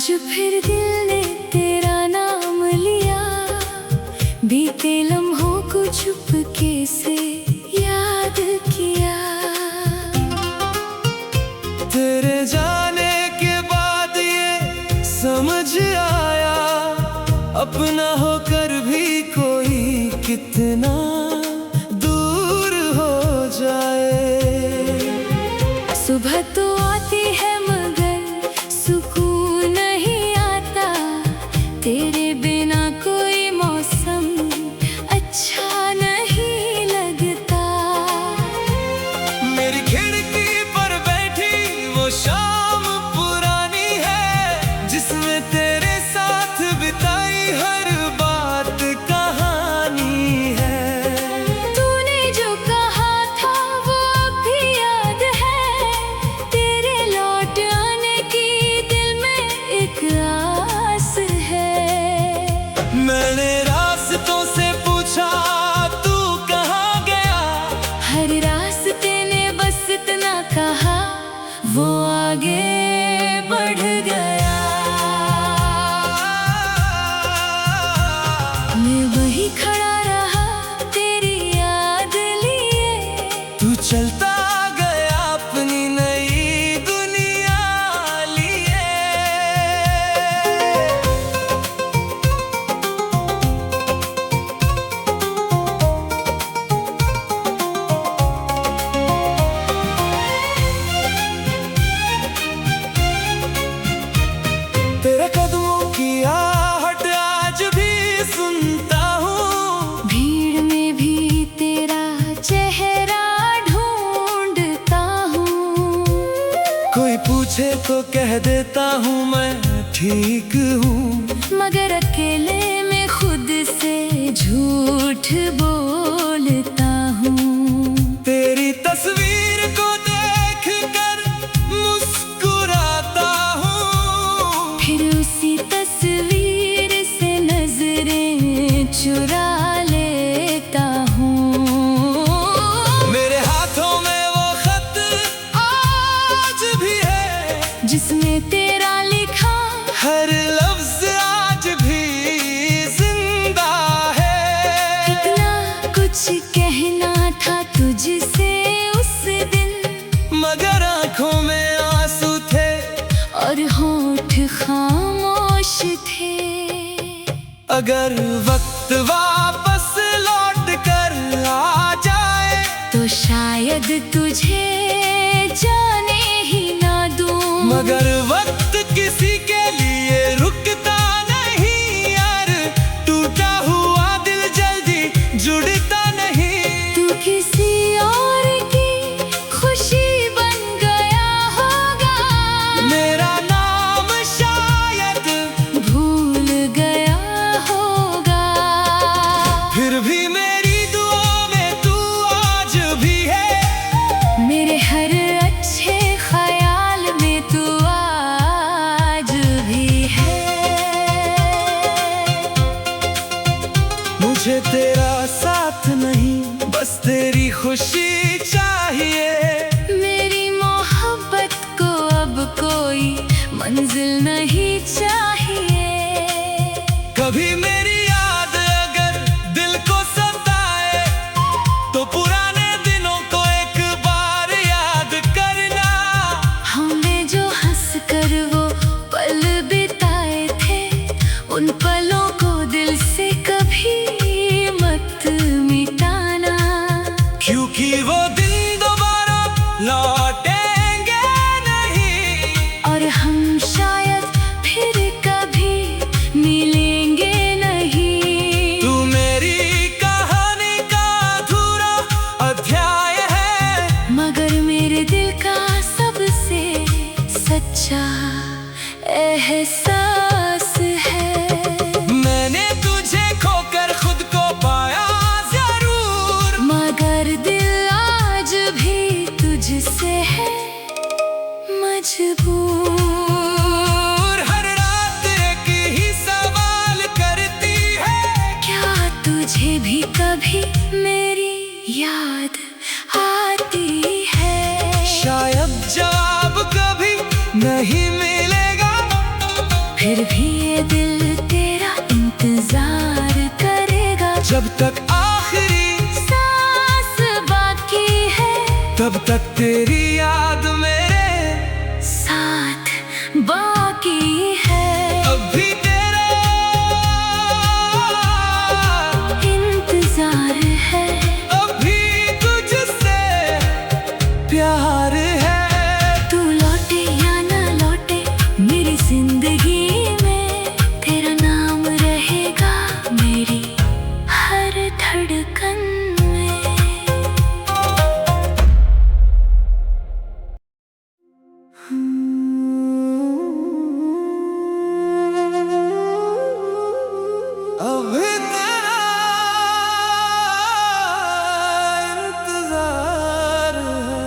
आज फिर दिल ने तेरा नाम लिया, बीते लम्हों को चुपके से याद किया। तेरे जाने के बाद ये समझ आया, अपना होकर भी कोई कितना दूर हो जाए। सुबह तो आती है मगर सुकून नहीं आता, तेरे बिना कोई मौसम अच्छा नहीं लगता। मेरी खिड़की पर बैठी वो शाम पुरानी है, जिसमें तेरे साथ बिताई हर बात कहानी है। तूने जो कहा था वो अब भी याद है, तेरे लौट आने की दिल में एक आस है। मैंने रास्तों से पूछा तू कहाँ गया, हर रास्ते ने बस इतना कहा, वो आगे बढ़ गया। मैं वही खड़ा रहा तेरी याद लिए, तू चलता गया अपनी नई दुनिया लिए। तेरे कदमों की आहट आज भी सुनता हूँ, भीड़ में भी तेरा चेहरा ढूंढता हूँ। कोई पूछे तो कह देता हूँ मैं ठीक हूँ, मगर अकेले में खुद से झूठ बोलता हूँ। तेरी तस्वीर को देख कर मुस्कुराता हूँ, फिर उसी तस्वीर से नजरें चुरा लेता हूँ। मेरे हाथों में वो खत आज भी है, जिसमें तेरा लिखा हर लफ्ज आज भी जिंदा है। इतना कुछ कहना था तुझसे उस दिन, मगर आंखों में आंसू थे और होंठ खामोश थे। अगर वक्त वापस लौट कर आ जाए, तो शायद तुझे जाने ही ना दूं। मगर वक्त किसी के लिए रुकता नहीं यार, टूटा हुआ दिल जल्दी जुड़ता नहीं। तू किसी और की खुशी बन गया होगा, मेरा नाम शायद भूल गया होगा। फिर भी मेरी दुआ में तू आज भी है, मेरे हर अच्छे ख्याल में तू आज भी है। मुझे तेरा साथ नहीं बस तेरी खुशी चाहिए। मेरी मोहब्बत को अब कोई मंजिल नहीं चाहिए। कभी मेरी याद अगर दिल को सताए, तो पुराने दिनों को एक बार याद करना। हमने जो हंस कर वो पल बिताए थे, उन पलों को दिल से कभी मत मिटाना। क्योंकि वो दिन दोबारा लौटेंगे नहीं, और हम शायद फिर कभी मिलेंगे नहीं। तू मेरी कहानी का अधूरा अध्याय है, मगर मेरे दिल का सबसे सच्चा एहसास है। मैंने तुझे खोकर खुद को पाया जरूर, मगर दिल आज भी तुझसे है मजबूर। हर रात एक ही सवाल करती है, क्या तुझे भी कभी मेरी याद आती है? शायद जवाब कभी नहीं मिलेगा, फिर भी ये दिल तेरा इंतजार करेगा। जब तक आखिरी सांस बाकी है तब तक तेरी याद मेरे साथ बाकी है। अभी तेरा इंतजार है, अभी तुझसे प्यार है। तू लौटे या ना लौटे मेरी जिंदगी में, तेरा नाम रहेगा मेरी हर धड़कन में। अभी तेरा इंतजार है।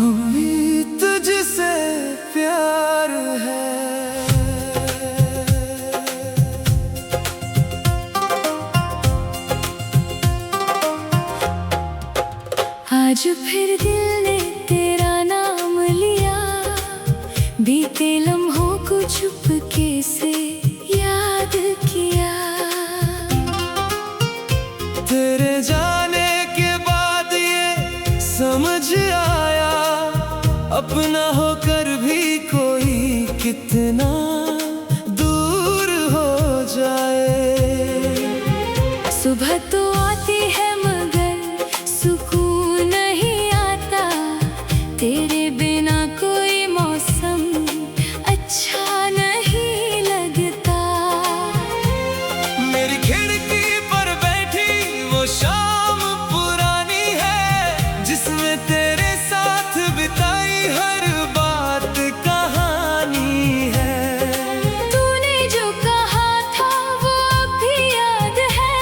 अभी तुझसे प्यार है। आज फिर दिल ने तेरा नाम लिया, बीते लम्हों को चुपके से याद किया। तेरे जाने के बाद ये समझ आया, अपना होकर भी कोई कितना दूर हो जाए। सुबह तो आती है मगर सुकून नहीं आता, तेरे बिना कोई मौसम अच्छा नहीं लगता। मेरी खिड़की पर बैठी वो शाम पुरानी है, जिसमें तेरे साथ बिताई हर बात कहानी है। तूने जो कहा था वो अब भी याद है,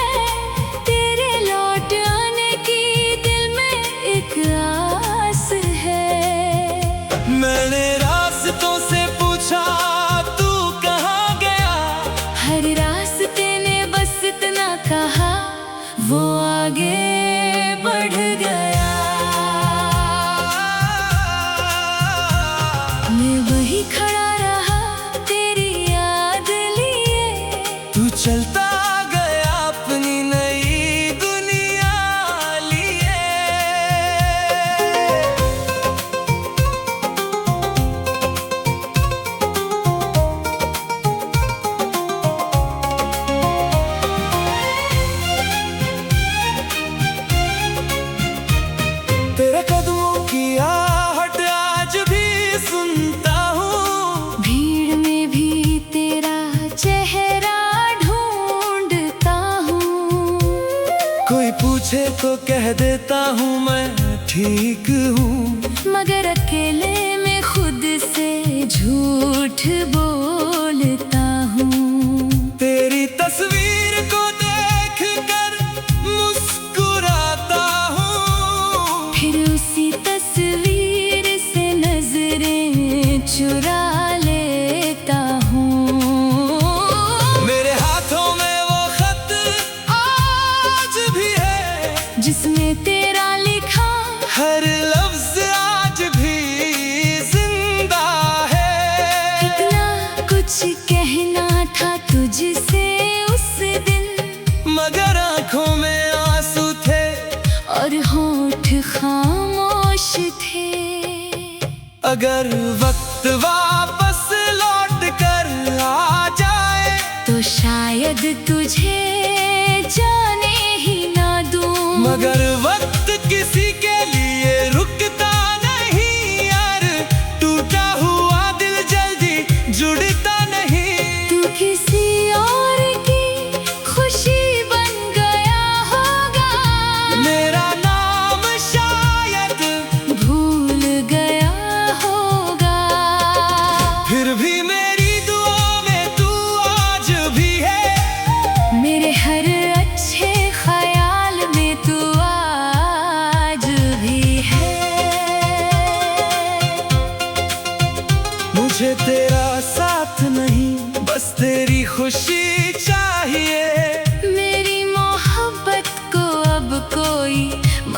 तेरे लौट आने की दिल में एक आस है। मैंने रास्तों से पूछा तू कहाँ गया, हर रास्ते ने बस इतना कहा, वो आगे बढ़ गया। मैं वही खड़ा रहा तेरी याद लिए, तू चलता गया अपनी नई दुनिया लिए। तेरे कदमों की आहट आज भी सुनता हूँ, भीड़ में भी तेरा चेहरा ढूंढता हूँ। कोई पूछे तो कह देता हूँ मैं ठीक हूँ, मगर अकेले में खुद से झूठ बोलता हूँ। तेरी तस्वीर को देख कर मुस्कुराता हूँ, फिर उसी तस्वीर से नजरें चुरा लेता हूँ। मेरे हाथों में वो खत आज भी है, जिसमें तेरा लिखा हर लफ्ज आज भी जिंदा है। इतना कुछ कहना था तुझसे उस दिन, मगर आंखों में आंसू थे और होठ खामोश थे। अगर वक्त वापस लौट कर आ जाए, तो शायद तुझे जाने ही ना दूं। मगर वक्त किसी के लिए रुकता नहीं यार, टूटा हुआ दिल जल्दी जुड़ता नहीं। तू किसी और की खुशी बन गया होगा, मेरा नाम शायद भूल गया होगा। फिर भी मेरी दुआ में तू आज भी है, मेरे हर अच्छे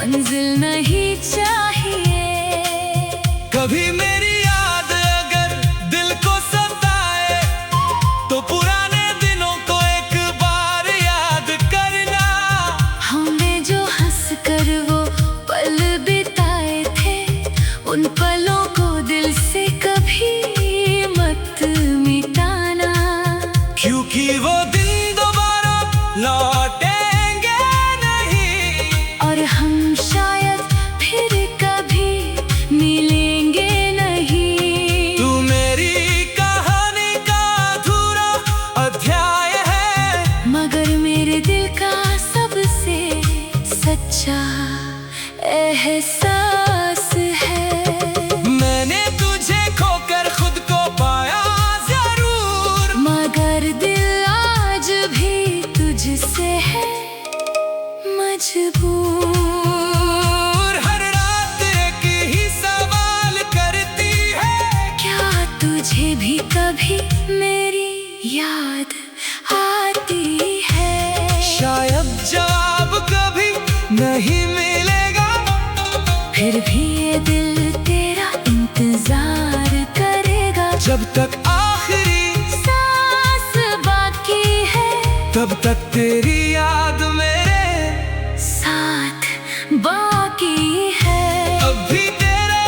मंजिल नहीं चाहिए। कभी मेरी याद अगर दिल को सताए तो पुराने दिनों को एक बार याद करना। हमने जो हंस कर वो पल बिताए थे, उन पलों को दिल से कभी मत मिटाना। क्योंकि वो दिन दोबारा लौटेंगे नहीं, और हम शायद फिर कभी मिलेंगे नहीं। तू मेरी कहानी का अधूरा अध्याय है, मगर मेरे दिल का सबसे सच्चा एहसास है। मैंने तुझे खोकर खुद को पाया जरूर, मगर दिल आज भी तुझसे है मजबूर। हर रात एक ही सवाल करती है, क्या तुझे भी कभी मेरी याद आती है? शायद जवाब कभी नहीं मिलेगा, फिर भी ये दिल तेरा इंतजार करेगा। जब तक आखिरी सांस बाकी है, तब तक तेरी याद मेरे साथ बाकी है। अब भी तेरा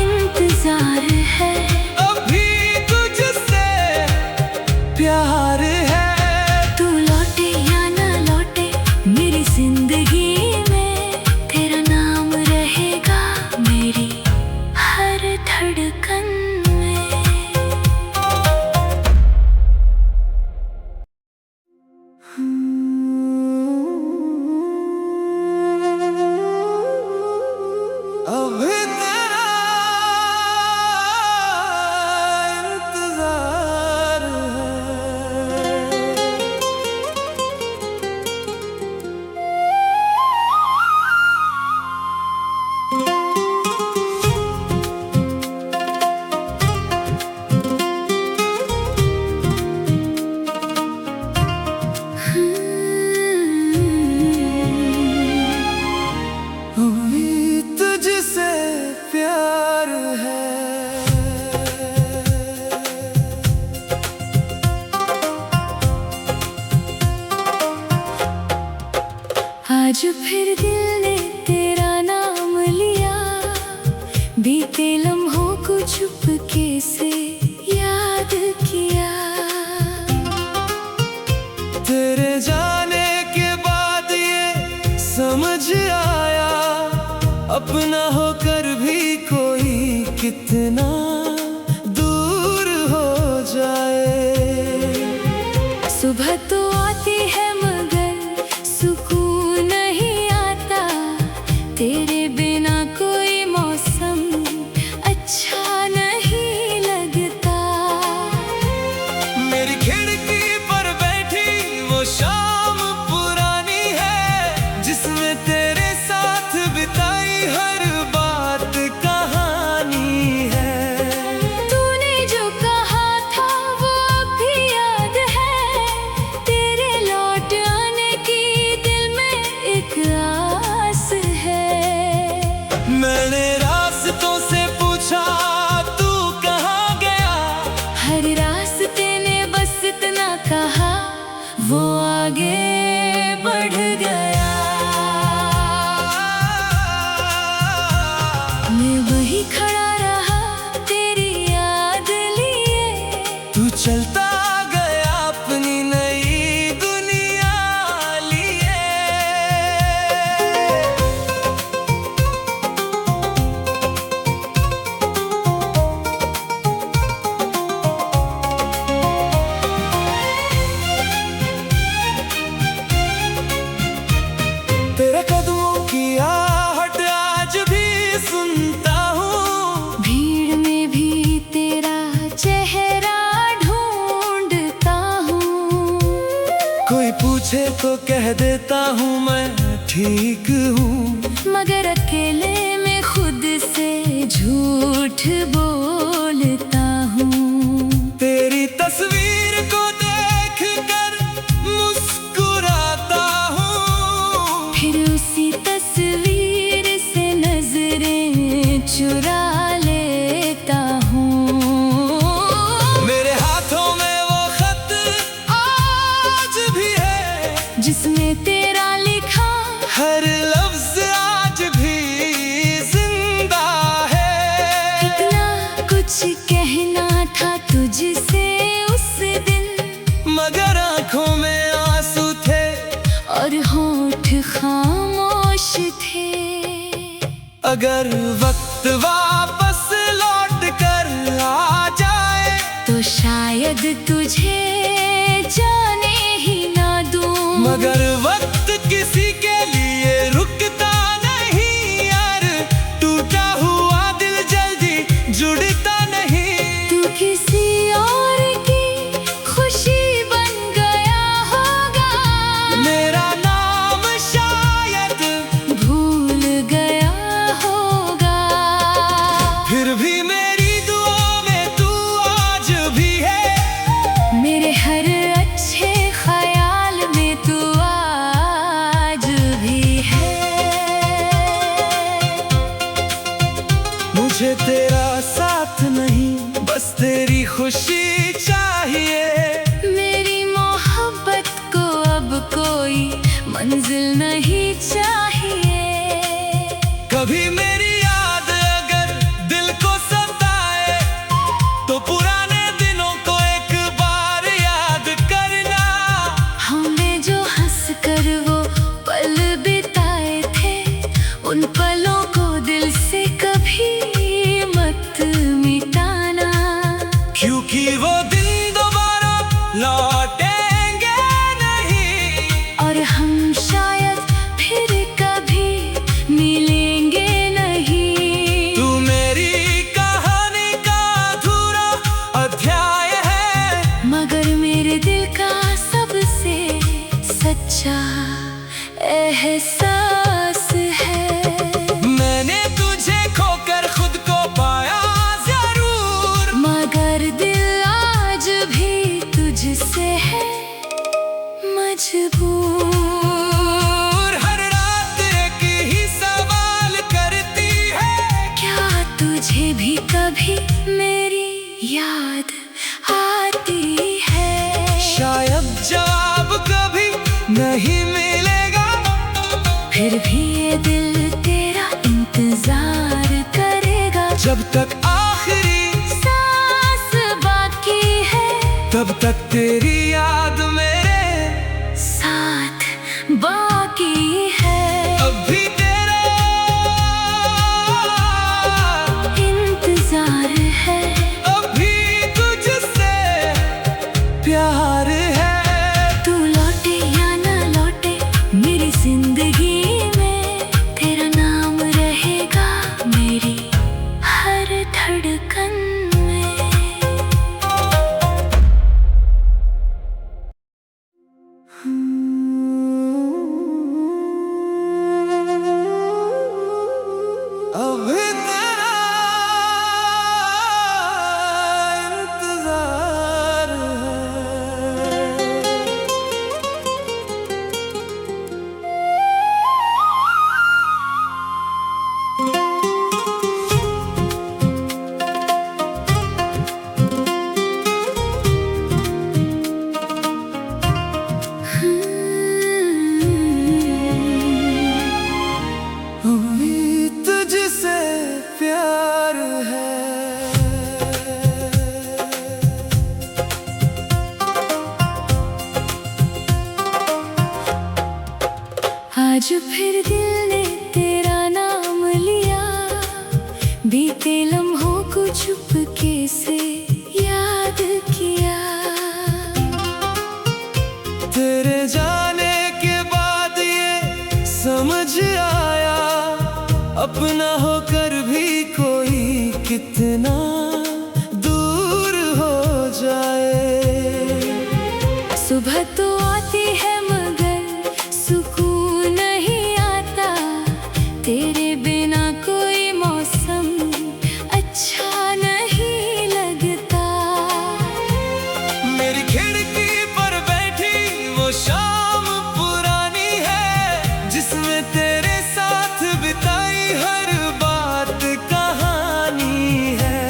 इंतजार है, अब भी तुझसे प्यार है। तू लौटे या ना लौटे मेरी जिंदगी में, तेरा नाम रहेगा मेरी हर धड़कन में। अब भी तेरा इंतजार है। अभी तुझसे प्यार है। आज फिर दिल ने तेरा नाम लिया, बीते लम्हों को चुपके से याद किया। तेरे जाने के बाद ये समझ आया, अपना होकर भी कोई कितना दूर हो जाए। सुबह तो आती है मगर सुकून नहीं आता, तेरे बिना कोई मौसम अच्छा नहीं लगता। मेरी खिड़की पर बैठी वो शाम पुरानी है, जिसमें तेरे साथ बिताई हर बात कहानी है। तूने जो कहा था वो अब भी याद है, तेरे लौट आने की दिल में एक आस है। मैंने रास्तों से पूछा तू कहाँ गया, हर रास्ते ने बस इतना कहा, वो आगे बढ़ गया। मैं वही खड़ा रहा तेरी याद लिए, तू चलता गया अपनी नई दुनिया लिए। तेरे कदमों की आहट आज भी सुनता हूँ, भीड़ में भी तेरा चेहरा ढूंढता हूँ। कोई पूछे तो कह देता हूँ मैं ठीक हूँ, मगर अकेले में खुद से झूठ बोलता हूँ। तेरी तस्वीर को देख कर मुस्कुराता हूँ, जिसमें तेरा लिखा हर लफ्ज आज भी जिंदा है। इतना कुछ कहना था तुझसे उस दिन, मगर आंखों में आंसू थे और होंठ खामोश थे। अगर वक्त वापस लौट कर आ जाए तो शायद तुझे जाने ही ना दूं। मगर वक्त किसी के लिए रुकता नहीं यार, टूटा हुआ दिल जल्दी जुड़ता नहीं। तू किसी और की खुशी बन गया होगा, मेरा नाम शायद भूल गया होगा। फिर भी मेरी दुआ में तू आज भी है, मेरे हर अच्छे ख्याल में तू आज भी है। मुझे तेरा साथ नहीं बस तेरी खुशी चाहिए। मेरी मोहब्बत को अब कोई मंजिल नहीं चाहिए। कभी मेरी याद अगर दिल को सताए तो पुराने दिनों को एक बार याद करना। हमने जो हंस कर वो पल बिताए थे, उन पलों को दिल से कभी मत मिटाना। क्योंकि वो दिन दोबारा लौटेंगे नहीं, और हम शायद फिर कभी मिलेंगे नहीं। तू मेरी कहानी का अधूरा अध्याय है, मगर मेरे दिल का सबसे सच्चा एहसास है। मैंने तुझे खोकर खुद को पाया जरूर, मगर दिल आज भी तुझसे है मजबूर। हर रात एक ही सवाल करती है, क्या तुझे भी कभी मेरी याद आती है? शायद जवाब कभी नहीं मिलेगा, फिर भी ये दिल तेरा इंतजार करेगा। जब तक आखिरी सांस बाकी है, तब तक तेरी याद मेरे साथ बाकी है। अब भी तेरा इंतजार है, अब भी तुझसे प्यार है। तू लौटे या ना लौटे मेरी जिंदगी में, तेरा नाम रहेगा मेरी हर धड़कन में। अब भी तेरा इंतजार है। उम्मीद तुझसे प्यार है। आज फिर दिल ने तेरा नाम लिया, बीते लम्हों को चुपके से याद किया। तेरे जाने के बाद ये समझ आया, अपना होकर भी कोई कितना दूर हो जाए। सुबह तो आती है मगर सुकून नहीं आता, तेरे बिना कोई मौसम अच्छा नहीं लगता। मेरी खिड़की पर बैठी वो शाम पुरानी है, जिसमें तेरे साथ बिताई हर बात कहानी है।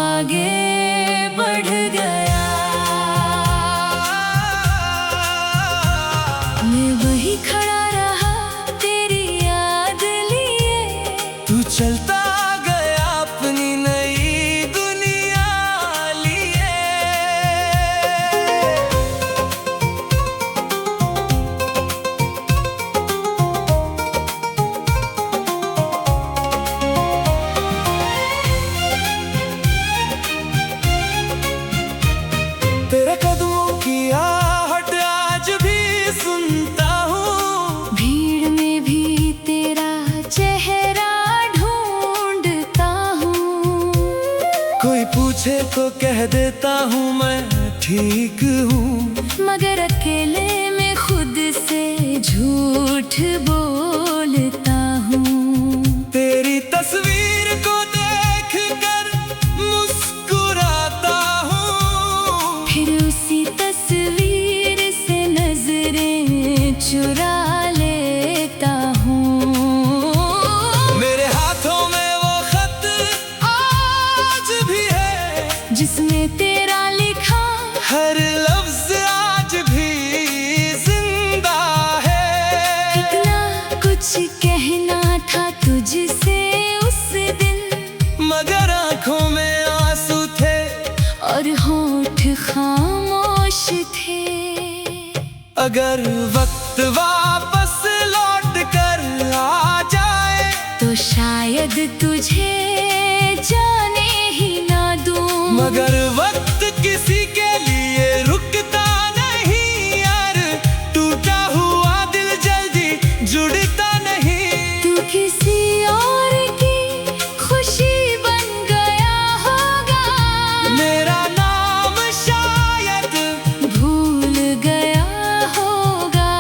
आगे बढ़ गया। मैं वही खड़ा रहा तेरी याद लिए, तू चलता गया अपनी नई दुनिया लिए। तेरे कदमों की आहट आज भी सुनता हूँ, भीड़ में भी तेरा चेहरा ढूंढता हूँ। कोई पूछे तो कह देता हूँ मैं ठीक हूँ, मगर अकेले में खुद से झूठ बोलता हूँ। तेरी तस्वीर को देख कर मुस्कुराता हूँ, फिर उसी तस्वीर से नजरें चुरा लेता हूँ। मेरे हाथों में वो खत आज भी है, जिसमें तेरा लिखा हर लफ्ज आज भी जिंदा है। इतना कुछ कहना था तुझसे उस दिन, मगर आंखों में आंसू थे और होंठ खामोश थे। अगर वक्त वापस लौट कर आ जाए, तो शायद तुझे जाने ही ना दूं। मगर वक्त किसी के लिए रुकता नहीं यार, टूटा हुआ दिल जल्दी जुड़ता नहीं। तू किसी और की खुशी बन गया होगा, मेरा नाम शायद भूल गया होगा।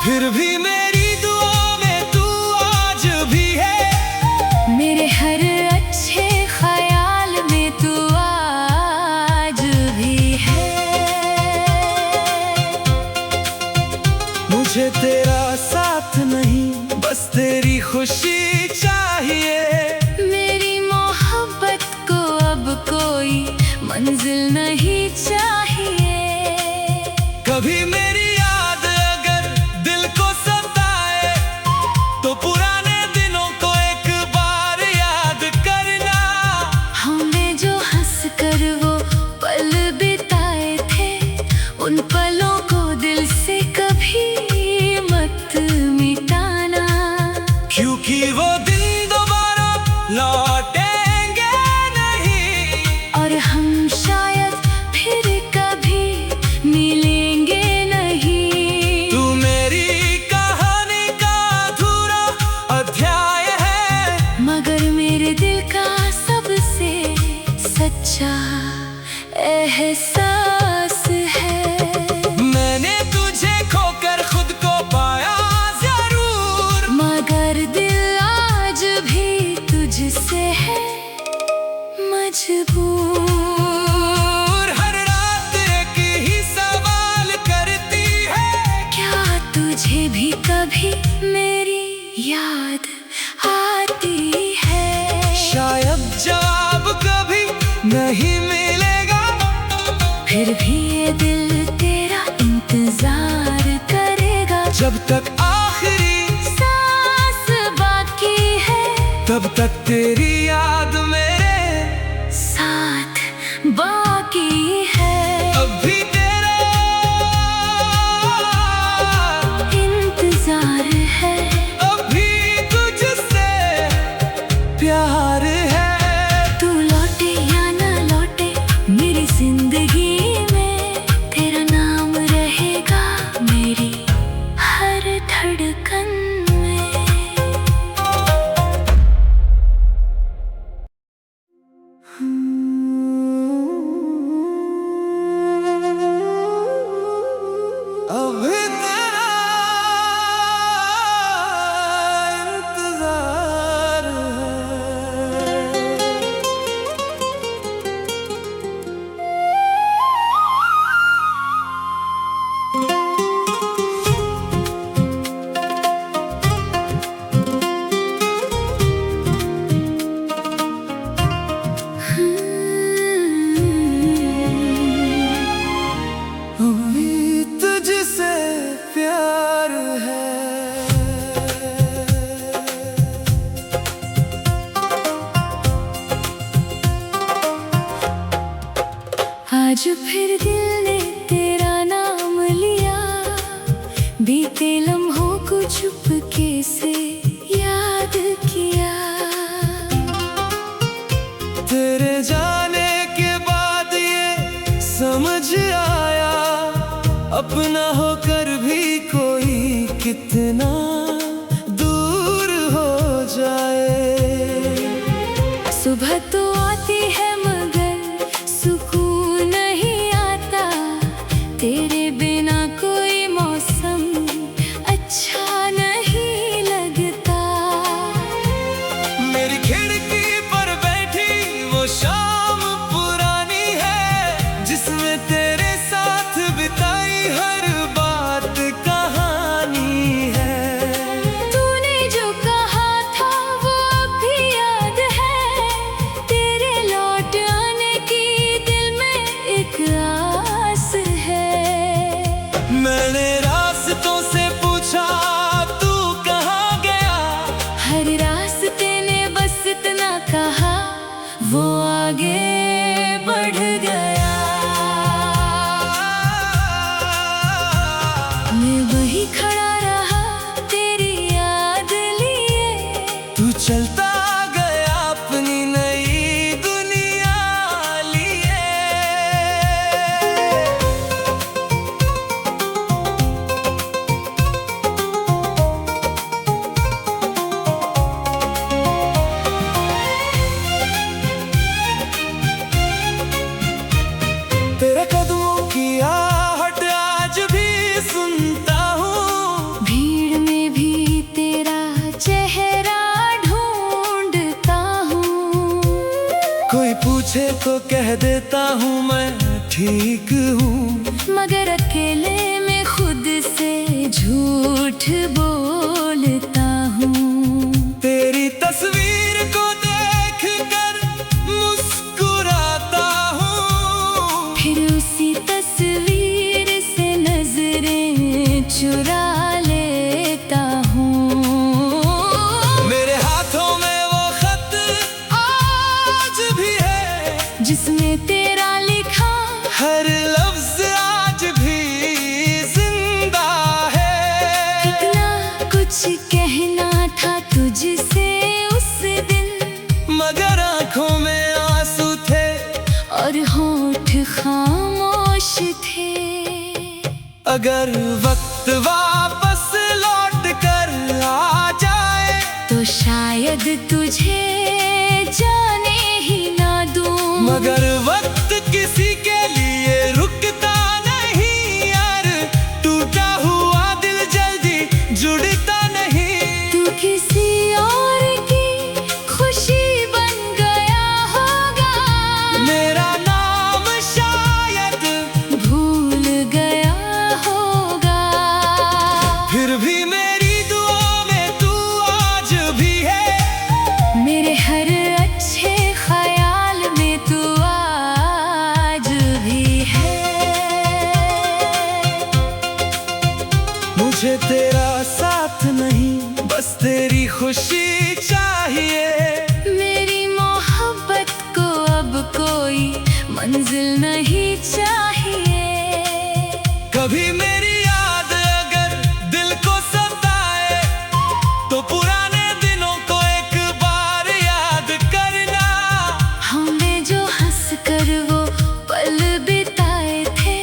फिर भी मेरी दुआ में तू आज भी है, मेरे हर अच्छे ख्याल में तू आज भी है। मुझे तेरा साथ नहीं बस तेरी खुशी चाहिए। मेरी मोहब्बत को अब कोई मंजिल नहीं चाहिए। कभी मेरी याद अगर दिल को सताए, तो पुराने दिनों को एक बार याद करना। हमने जो हंस कर वो पल बिताए थे, उन पलों को दिल से कभी मत मिटाना। क्योंकि वो दिन दोबारा लौटेंगे नहीं, और हम शायद फिर कभी मिलेंगे नहीं। तू मेरी कहानी का अधूरा अध्याय है, मगर मेरे दिल का सबसे सच्चा एहसास है। मैंने तुझे खोकर खुद को पाया जरूर, मगर दिल आज भी तुझसे है मजबूर। हर रात एक ही सवाल करती है, क्या तुझे भी कभी मेरी याद आती है? शायद जवाब कभी नहीं मिलेगा, फिर भी ये दिल तेरा इंतजार करेगा। जब तक आखिरी सांस बाकी है, तब तक तेरी याद मेरे साथ बाकी है। अब भी तेरा इंतजार है, अब भी तुझसे प्यार है। तू लौटे या ना लौटे मेरी जिंदगी में, तेरा नाम रहेगा मेरी हर धड़कन में। आज फिर दिल ने तेरा नाम लिया, बीते लम्हों को चुपके से याद किया। तेरे जाने के बाद ये समझ आया, अपना होकर भी कोई कितना दूर हो जाए। सुबह तो आती है मगर सुकून नहीं आता, तेरे बिना कोई मौसम अच्छा नहीं लगता। मेरी खिड़की पर बैठी वो शाम पुरानी है, जिसमें तेरे साथ बिताई हर बात कहानी है। तूने जो कहा था वो अब भी याद है, तेरे लौट आने की दिल में एक आस है। मैंने रास्तों से पूछा तू कहाँ गया, हर रास्ते ने बस इतना कहा, वो आगे बढ़ गया। मैं वही खड़ा रहा तेरी याद लिए, तू चलता गया अपनी नई दुनिया लिए। तेरे कदमों की आहट आज भी सुनता हूँ, भीड़ में भी तेरा चेहरा ढूंढता हूँ। कोई पूछे तो कह देता हूँ मैं ठीक हूँ, मगर अकेले में खुद से झूठ बोलता हूँ। तेरी तस्वीर को देख कर मुस्कुराता हूँ, फिर उसी तस्वीर से नजरें चुरा लेता हूँ। मेरे हाथों में वो खत आज भी है, जिसमें तेरा लिखा हर लफ्ज आज भी जिंदा है। कितना कुछ कहना था तुझसे उस दिन, मगर आंखों में आंसू थे और होठ खामोश थे। अगर वक्त वापस लौट कर आ जाए, तो शायद तुझे जाने ही ना दूं। मगर वक्त किसी के लिए रुकता नहीं यार, टूटा हुआ दिल जल्दी जुड़ता नहीं। तू किसी और की खुशी बन गया होगा, मेरा नाम शायद भूल गया होगा। फिर भी मेरी दुआ में तू आज भी है, मेरे हर अच्छे ख्याल में तू आज भी है। मुझे तेरा साथ नहीं बस तेरी खुशी चाहिए। मेरी मोहब्बत को अब कोई मंजिल नहीं चाहिए। कभी मेरी याद अगर दिल को सताए, तो पुराने दिनों को एक बार याद करना। हमने जो हंस कर वो पल बिताए थे,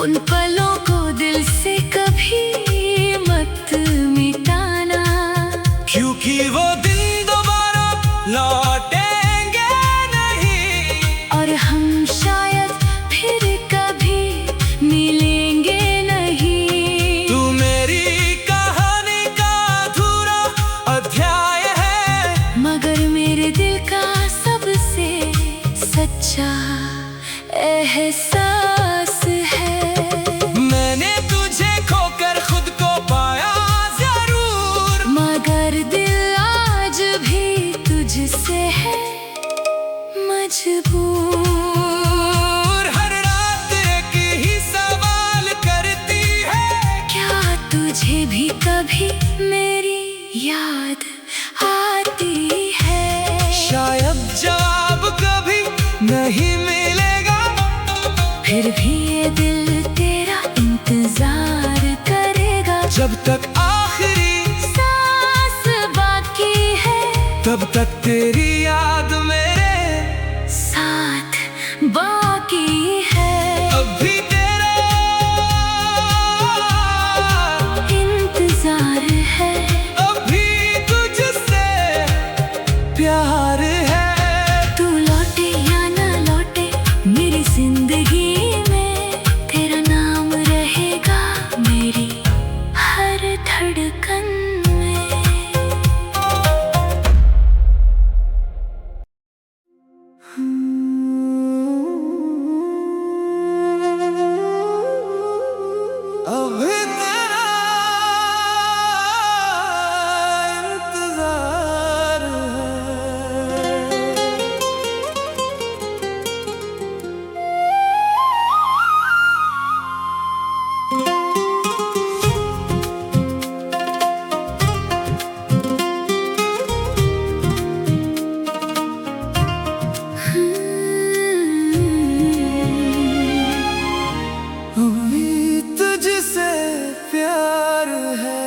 उन पलों को दिल से कभी मत मिटाना। क्योंकि वो दिन दोबारा लौटेंगे नहीं, और हम शायद फिर कभी मिलेंगे नहीं। तू मेरी कहानी का अधूरा अध्याय है, मगर मेरे दिल का सबसे सच्चा एहसास है। मैंने तुझे खोकर खुद को पाया जरूर, मगर दिल आज भी तुझसे है मजबूर। हर रात एक ही सवाल करती है, क्या तुझे भी कभी मेरी याद आती है? शायद जवाब कभी नहीं मिलेगा, फिर भी ये दिल तेरा इंतजार करेगा। जब तक आखिरी सांस बाकी है तब तक तेरी याद मेरे साथ बाकी है। अब भी तेरा इंतजार है, अब भी तुझसे प्यार है। तू लौटे या ना लौटे मेरी जिंदगी में, तेरा नाम रहेगा मेरी हर धड़कन में। अब भी तेरा इंतजार है। अभी तुझसे प्यार है।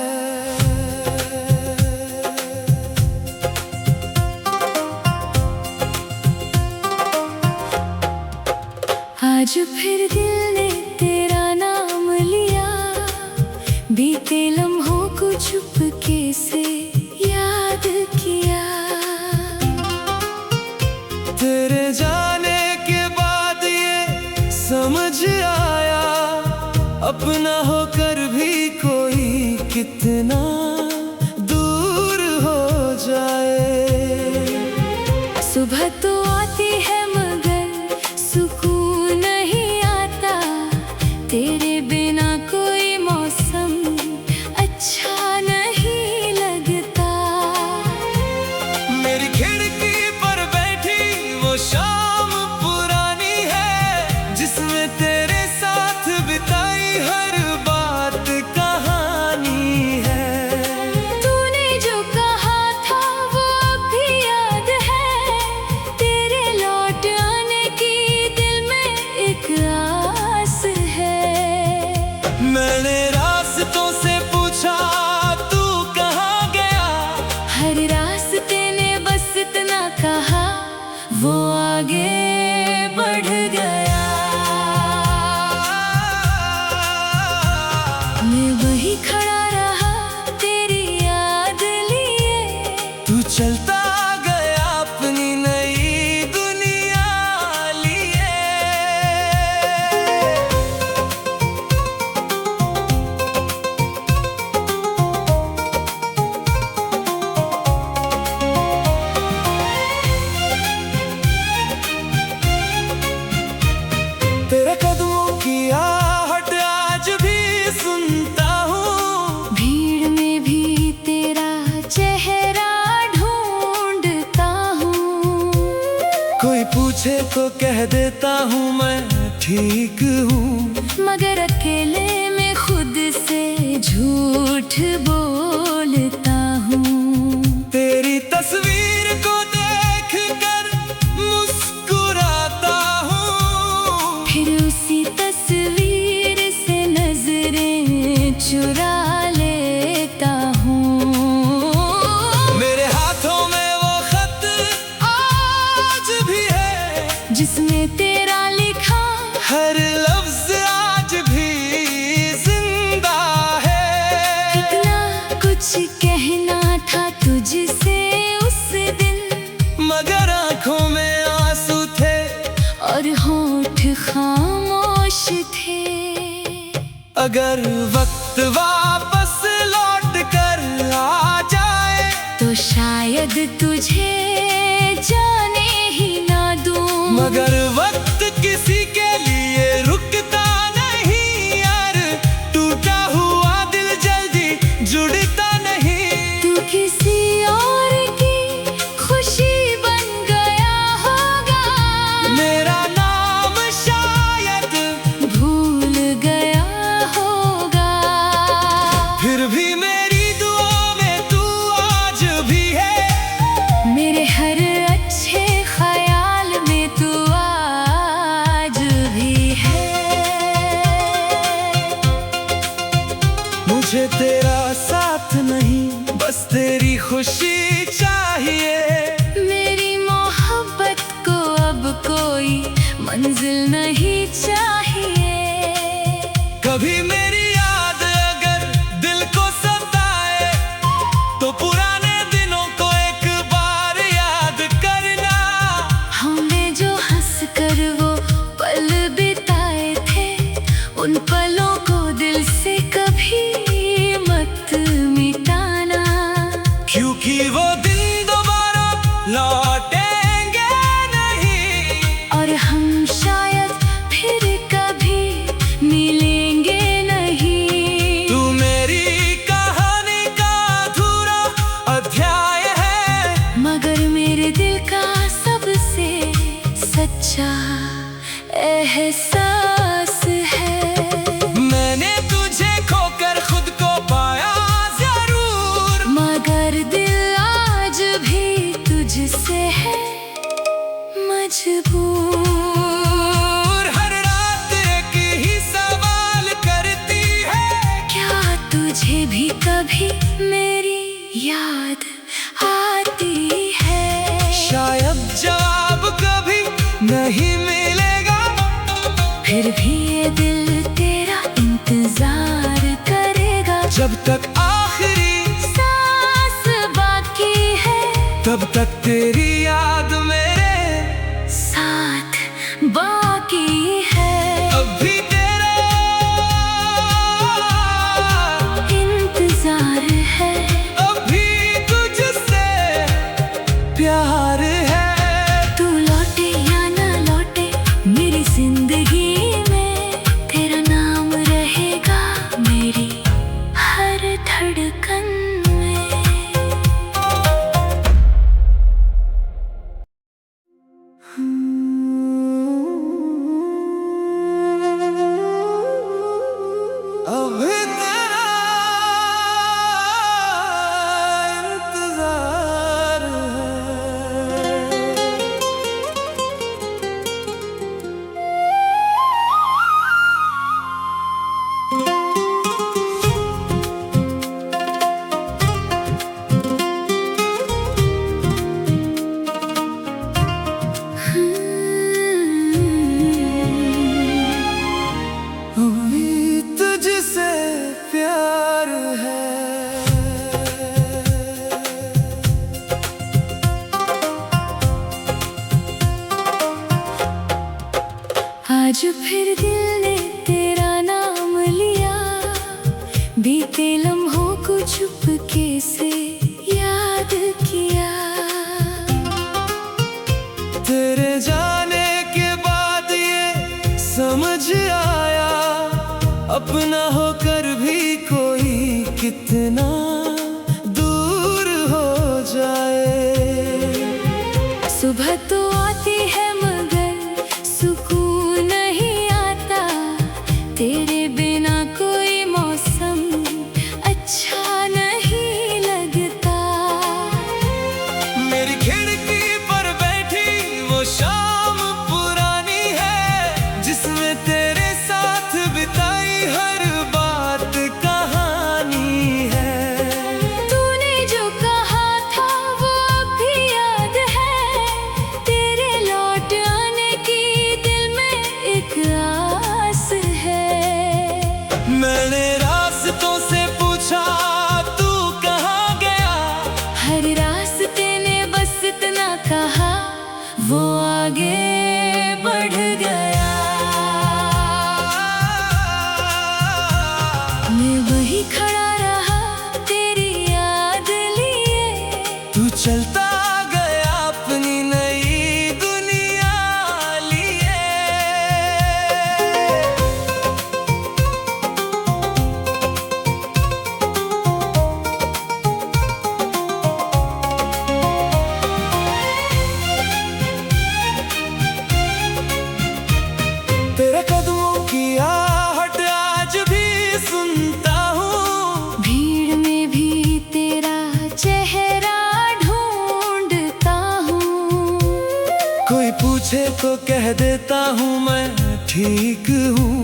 आज फिर दिल ने तेरा नाम लिया, बीते लम्हों को चुपके से याद किया। तेरे जाने के बाद ये समझ आया, अपना होकर भी कोई कितना दूर हो जाए। सुबह तो आती है मगर सुकून नहीं आता, तेरे बिना कोई मौसम अच्छा नहीं लगता। मेरी खिड़की पर बैठी वो शाम पुरानी है, जिसमें तेरे साथ बिताई हर बात कहानी है। तूने जो कहा था वो अब भी याद है, तेरे लौट आने की दिल में एक आस है। मैंने रास्तों से पूछा तू कहाँ गया, हर रास्ते ने बस इतना कहा, वो आगे बढ़ गया। मैं वही खड़ा रहा तेरी याद लिए, तू चलता गया अपनी नई दुनिया लिए। तेरे कदमों की आहट आज भी सुनता हूँ, भीड़ में भी तेरा चेहरा ढूंढता हूँ। कोई पूछे तो कह देता हूँ मैं ठीक हूँ, मगर अकेले में खुद से झूठ बोलता हूँ। तेरी तस्वीर को देख कर मुस्कुराता हूँ, फिर उसी तस्वीर से नजरें चुरा लेता हूँ। मेरे हाथों में वो खत आज भी है, जिसमें तेरा लिखा हर लफ्ज आज भी जिंदा है। कितना कुछ कहना था तुझसे उस दिन, मगर आंखों में आंसू थे और होठ खामोश थे। अगर वक्त वापस लौट कर आ जाए, तो शायद तुझे जाने ही ना दूं। मगर वक्त किसी के लिए रुकता नहीं यार, टूटा हुआ दिल जल्दी जुड़ता नहीं। तू किसी और की खुशी बन गया होगा, मेरा नाम शायद भूल गया होगा। फिर भी मेरी दुआ में तू आज भी है, मेरे हर अच्छे ख्याल में तू आज खुशी चाहिए। मेरी मोहब्बत को अब कोई मंजिल नहीं चाहिए। कभी मेरी याद अगर दिल को सताए तो पुराने दिनों को एक बार याद करना। हमने जो हंस कर वो पल बिताए थे, उन पलों को दिल से कभी मत मिटाना। क्योंकि वो दिन दोबारा लौटेंगे नहीं, और हम शायद फिर कभी मिलेंगे नहीं। तू मेरी कहानी का अधूरा अध्याय है, मगर मेरे दिल का सबसे सच्चा एहसास है। मैंने तुझे खोकर खुद को पाया जरूर, मगर दिल आज भी तुझसे है मजबूर। हर रात एक ही सवाल करती है, क्या तुझे भी कभी मेरी याद आती है? शायद जवाब कभी नहीं मिलेगा, फिर भी ये दिल तेरा इंतजार करेगा। जब तक आखिरी सांस बाकी है, तब तक तेरी याद मेरे साथ बाकी है। अब भी तेरा इंतजार है, अब भी तुझसे प्यार है। तू लौटे या ना लौटे मेरी जिंदगी में, तेरा नाम रहेगा मेरी हर धड़कन में। अब भी तेरा इंतजार है। अभी तुझसे प्यार है। आज फिर दिल ने तेरा नाम लिया, बीते लम्हों को चुपके से याद किया। तेरे जाने के बाद ये समझ आया, अपना होकर भी कोई कितना दूर हो जाए। सुबह तो आती है मगर सुकून नहीं आता, तेरे बिना कोई मौसम अच्छा नहीं लगता। मेरी खिड़की पर बैठी वो शाम पुरानी है, जिसमें तेरे साथ बिताई हर बात कहानी है। तूने जो कहा था वो अब भी याद है, तेरे लौट आने की दिल में एक आस है। मैंने रास्तों से पूछा तू कहाँ गया, हर रास्ते ने बस इतना कहा, वो आगे बढ़ गया। मैं वही खड़ा रहा तेरी याद लिए, तू चलता गया अपनी नई दुनिया लिए। तेरे कदमों की आहट आज भी सुनता हूँ, भीड़ में भी तेरा चेहरा ढूंढता हूँ। कोई पूछे तो कह देता हूँ मैं ठीक हूँ,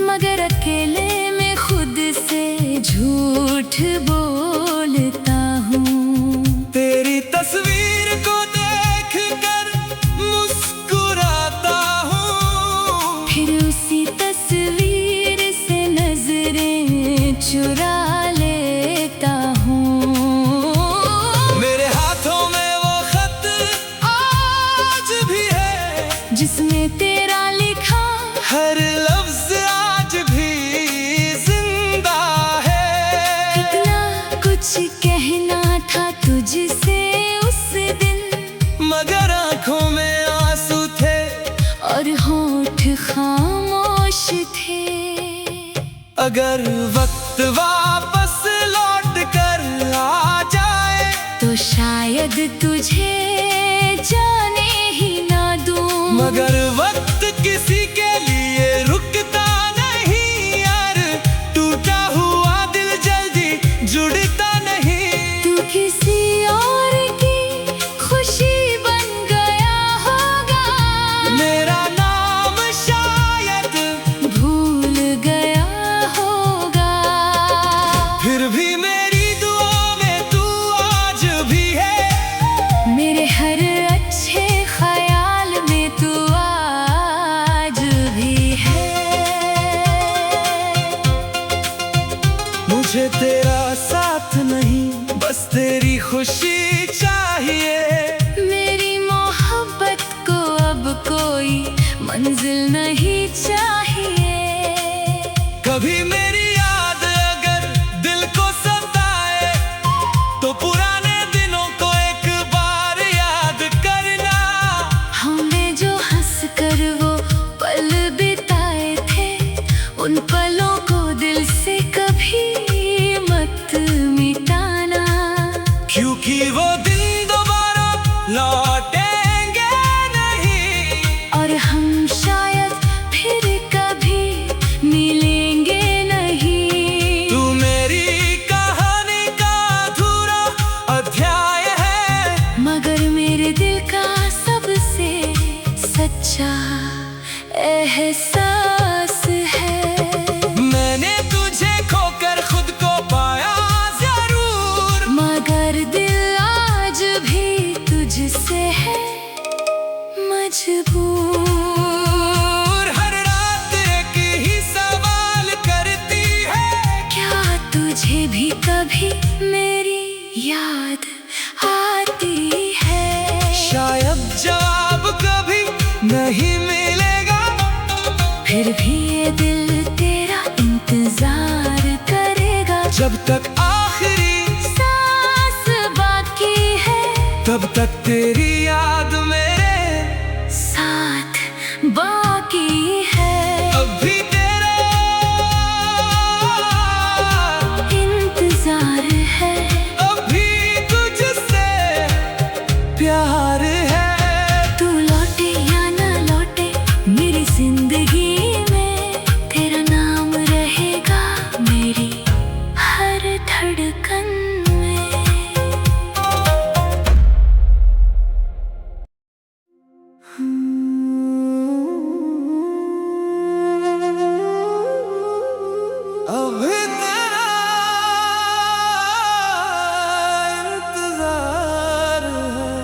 मगर अकेले में खुद से झूठ बोलता हूँ। तेरा लिखा हर लफ्ज आज भी जिंदा है। कितना कुछ कहना था तुझसे उस दिन, मगर आंखों में आंसू थे और होंठ खामोश थे। अगर वक्त वापस लौट कर आ जाए तो शायद तुझे जाने ही ना दूं। मगर वक्त किसी के लिए रुकता नहीं यार, टूटा हुआ दिल जल्दी जुड़ता नहीं। तू किसी और की खुशी बन गया होगा, मेरा नाम शायद भूल गया होगा। फिर भी मेरी दुआ में तू आज भी है, मेरे हर अच्छे ख्याल में तू आज भी है। मुझे तेरा साथ नहीं बस तेरी खुशी चाहिए। मेरी मोहब्बत को अब कोई मंजिल नहीं चाहिए। कभी मेरी याद अगर दिल को सताए तो पुराने दिनों को एक बार याद करना। हमने जो हंस कर वो पल बिताए थे, उन पलों को दिल से कभी मत मिटाना। क्योंकि वो दिन दोबारा लौटेंगे नहीं, और हम शायद फिर कभी मिलेंगे नहीं। तू मेरी कहानी का अधूरा अध्याय है, मगर मेरे दिल का सबसे सच्चा एहसास है। मैंने तुझे खोकर खुद को पाया जरूर, मगर दिल आज भी तुझसे है मजबूर। हर रात एक ही सवाल करती है, क्या तुझे भी कभी मेरी याद आती है? शायद जवाब कभी नहीं मिलेगा, फिर भी ये दिल तेरा इंतजार करेगा। जब तक आखिरी सांस बाकी है, तब तक तेरी याद मेरे साथ बाकी है। अब भी तेरा इंतजार है, अब भी तुझसे प्यार है। तू लौटे या ना लौटे मेरी जिंदगी में, तेरा नाम रहेगा मेरी हर धड़कन में। अब भी तेरा इंतजार है।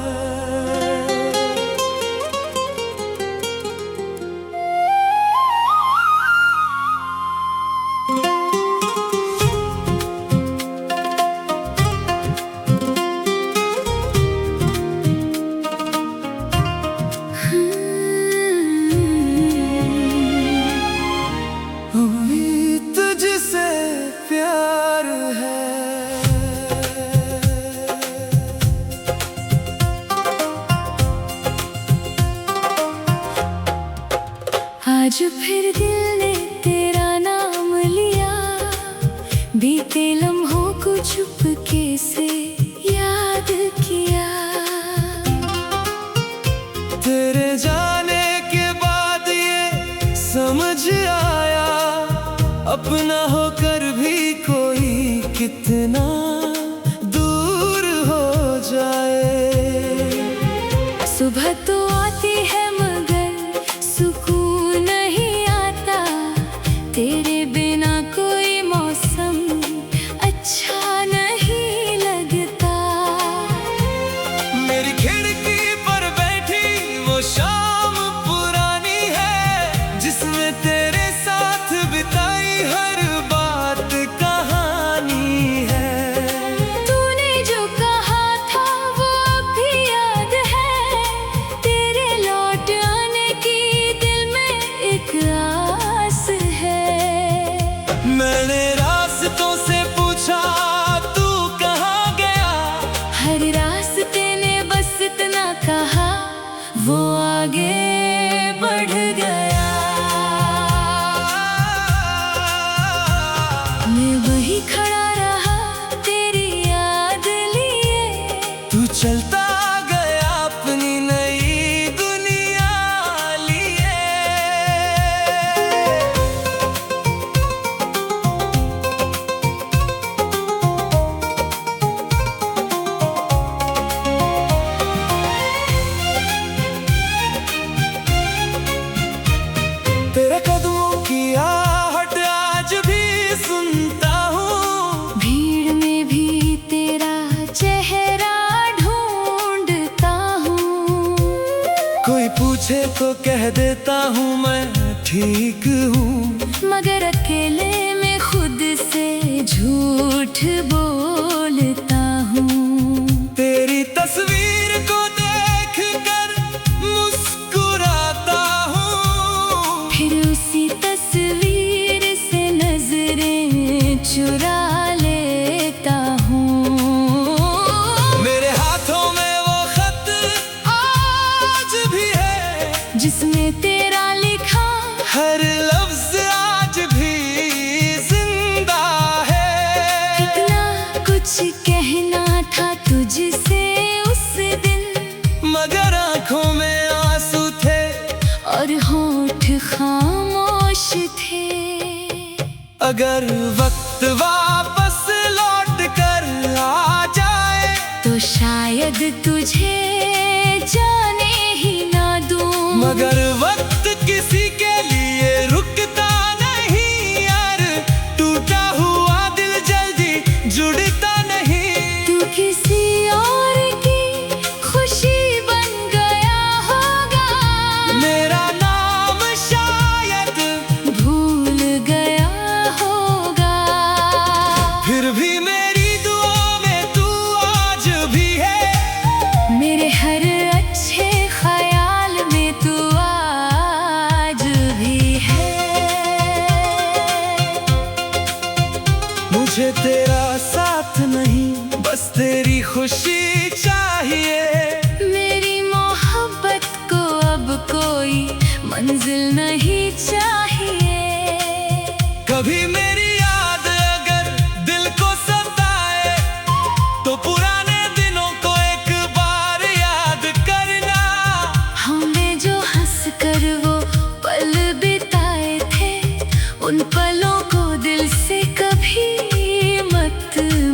अभी तुझसे प्यार है। आज फिर दिल ने तेरा नाम लिया, बीते लम्हों को चुपके से याद किया। तेरे जाने के बाद ये समझ आया, अपना होकर भी कोई कितना दूर हो जाए। सुबह तो आती है मगर सुकून नहीं आता, तेरे बिना कोई मौसम अच्छा नहीं लगता। मेरी खिड़की पर बैठी वो शाम पुरानी है, जिसमें तेरे साथ बिताई हर बात कहानी है। तेरे कदमों की आहट आज भी सुनता हूँ। भीड़ में भी तेरा चेहरा ढूंढता हूँ। कोई पूछे तो कह देता हूँ मैं ठीक हूँ, मगर अकेले में खुद से झूठ बोलता हूँ। तेरी तस्वीर को देख कर मुस्कुराता हूँ, फिर उसी तस्वीर से नजरें चुरा लेता हूँ। मेरे हाथों में वो खत आज भी है, जिसमें तेरा लिखा हर लफ्ज आज भी जिंदा है। इतना कुछ कहना था तुझसे उस दिन, मगर आंखों में आंसू थे और होंठ खामोश थे। अगर वक्त वापस लौट कर आ जाए तो शायद तुझे जाने ही ना दूं। मगर वक्त किसी के लिए रुकता नहीं यार, टूटा हुआ दिल जल्दी जुड़ता नहीं। तू किसी और की खुशी बन गया होगा, मेरा नाम शायद भूल गया होगा। फिर भी मेरी दुआ में तू आज भी है, मेरे हर अच्छे ख्याल में तू आज भी है। मुझे तेरा साथ नहीं बस तेरी खुशी चाहिए। मेरी मोहब्बत को अब कोई मंजिल नहीं चाहिए। कभी मेरी याद अगर दिल को सताए तो पुराने दिनों को एक बार याद करना। हमने जो हंस कर वो पल बिताए थे, उन पलों को दिल से कभी मत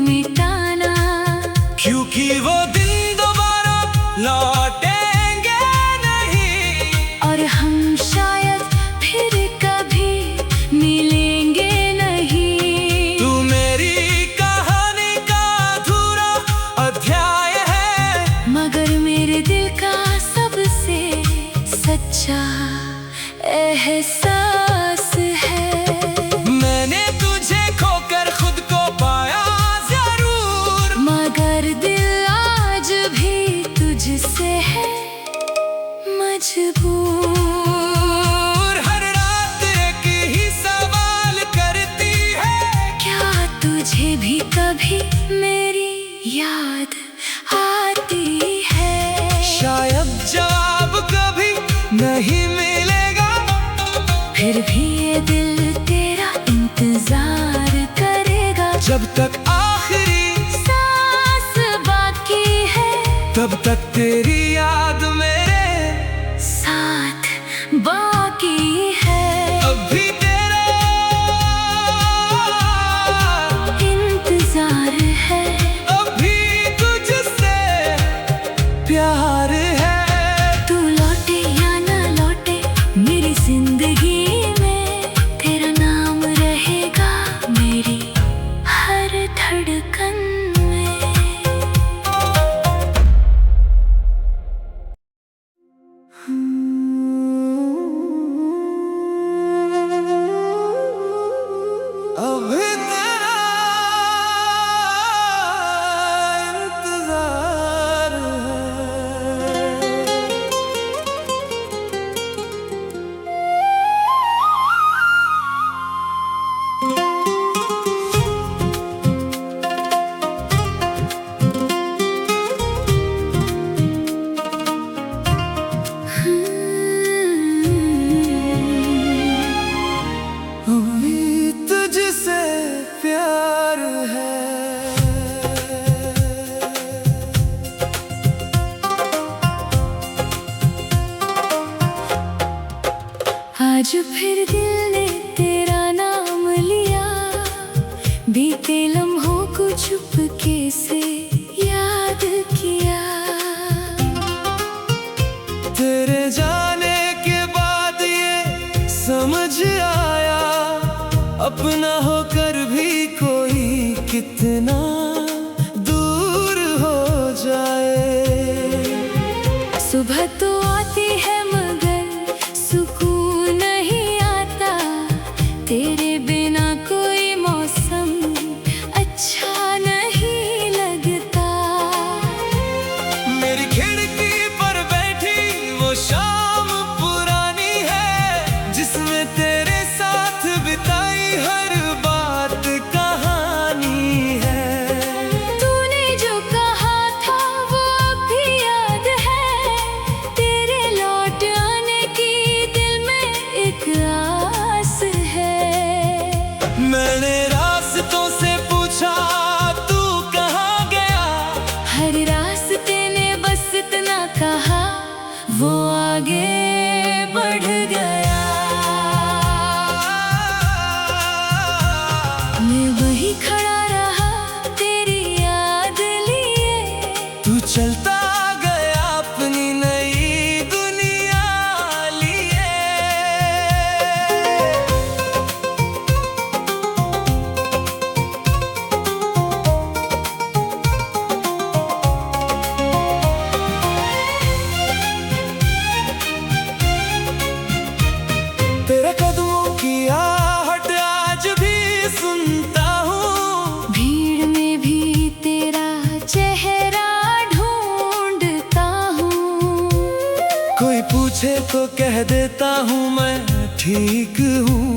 मिटाना। क्योंकि वो दिन दोबारा लौटेंगे नहीं, और हम शायद फिर कभी मिलेंगे नहीं। तू मेरी कहानी का अधूरा अध्याय है, मगर मेरे दिल का सबसे सच्चा एहसास है। मैंने तुझे खोकर खुद को पाया जरूर, मगर दिल आज भी तुझसे है मजबूर। हर रात एक ही सवाल करती है, क्या तुझे भी कभी मेरी याद आती है? शायद जवाब कभी नहीं मिलेगा, फिर भी ये दिल तेरा इंतजार करेगा। जब तक आखिरी सांस बाकी है, तब तक तेरी याद मेरे साथ बाकी है। अब भी तेरा इंतजार है, अब भी तुझसे प्यार है। तू लौटे या ना लौटे मेरी जिंदगी में, तेरा नाम रहेगा मेरी हर धड़कन में। अब भी तेरा इंतजार है। तुझसे प्यार है। आज फिर दिल ने तेरा नाम लिया, बीते लम्हों को चुपके से याद किया। तेरे जाने के बाद ये समझ आया अपना होकर भी कोई कितना दूर हो जाए। सुबह तो आती है मगर सुकून नहीं आता, तेरे बिना कोई मौसम अच्छा नहीं लगता। मेरी खिड़की पर बैठी वो शाम पुरानी है, जिसमें तेरे साथ बिताई हर बात कहानी है। तूने जो कहा था वो अब भी याद है, तेरे लौट आने की दिल में एक आस है। मैंने रास्तों से पूछा तू कहाँ गया, हर रास्ते ने बस इतना कहा, वो आगे बढ़ गया। मैं वहीं खड़ा रहा तेरी याद लिए, तू चलता गया अपनी नई दुनिया लिए। तेरे कदमों की आहट आज भी सुनता हूँ, भीड़ में भी तेरा चेहरा ढूंढता हूँ। कोई पूछे तो कह देता हूँ मैं ठीक हूँ,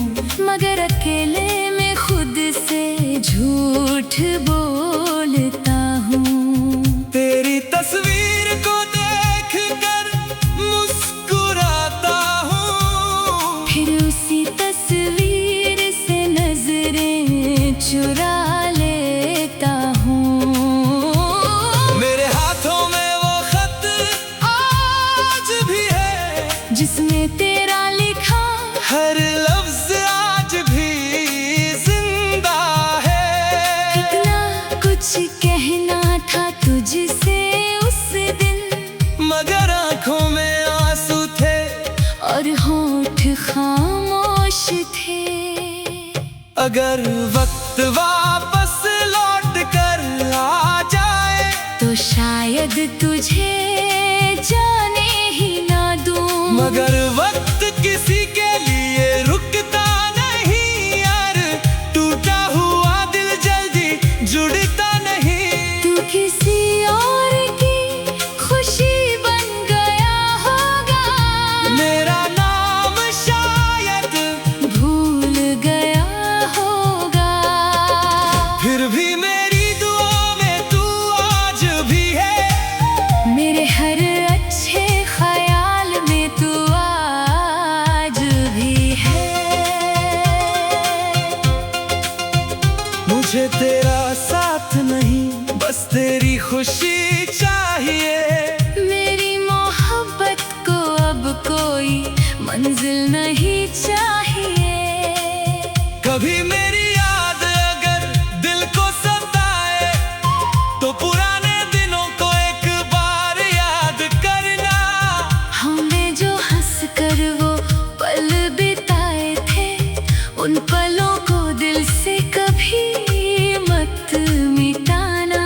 मगर अकेले में खुद से झूठ बोलता हूँ। तेरी तस्वीर को देख कर मुस्कुराता हूँ, फिर उसी तस्वीर से नजरें चुरा लेता हूँ। मेरे हाथों में वो खत आज भी है, जिसमें तेरा लिखा हर लफ्ज आज भी जिंदा है। कितना कुछ कहना था तुझसे उस दिन, मगर आंखों में आंसू थे और होठ खामोश थे। अगर वक्त वापस लौट कर आ जाए, तो शायद तुझे जाने ही ना दूं। मगर वक्त किसी के लिए रुकता नहीं यार, टूटा हुआ दिल जल्दी जुड़ता नहीं। तू किसी और की खुशी बन गया होगा, मेरा नाम शायद भूल गया होगा। फिर भी मेरी दुआ में तू आज भी है, मेरे हर अच्छे ख्याल में तू आज भी है। मुझे तेरा साथ नहीं बस तेरी खुशी चाहिए। मेरी मोहब्बत को अब कोई मंजिल नहीं चाहिए। कभी मेरी याद अगर दिल को सताए, तो पुराने दिनों को एक बार याद करना। हमने जो हंस कर वो पल बिताए थे, उन पलों को दिल से कभी मत मिटाना।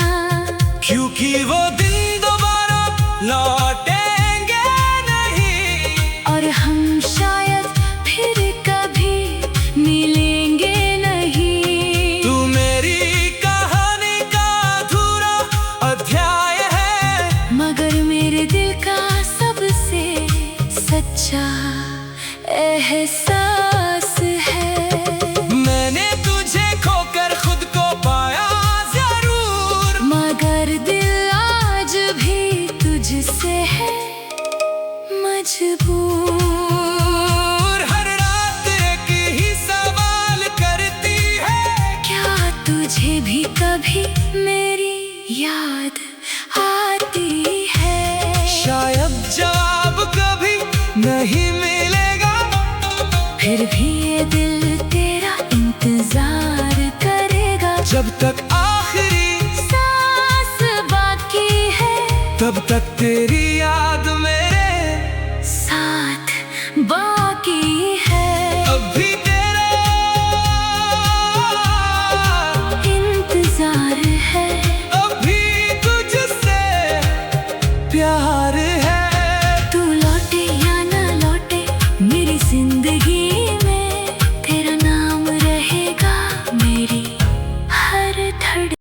क्योंकि वो दिन दोबारा लौटेंगे नहीं, और हम शायद फिर कभी मिलेंगे नहीं। तू मेरी कहानी का अधूरा अध्याय है, मगर मेरे दिल का सबसे सच्चा एहसास है। मैंने तुझे खोकर खुद को पाया जरूर, मगर दिल आज भी तुझसे है मजबूर। हर रात एक ही सवाल करती है, क्या तुझे भी कभी मेरी याद आती है? शायद जवाब कभी नहीं मिलेगा, फिर भी ये दिल तेरा इंतजार करेगा। जब तक आखिरी सांस बाकी है, तब तक तेरी याद मेरे साथ बाकी है। प्यार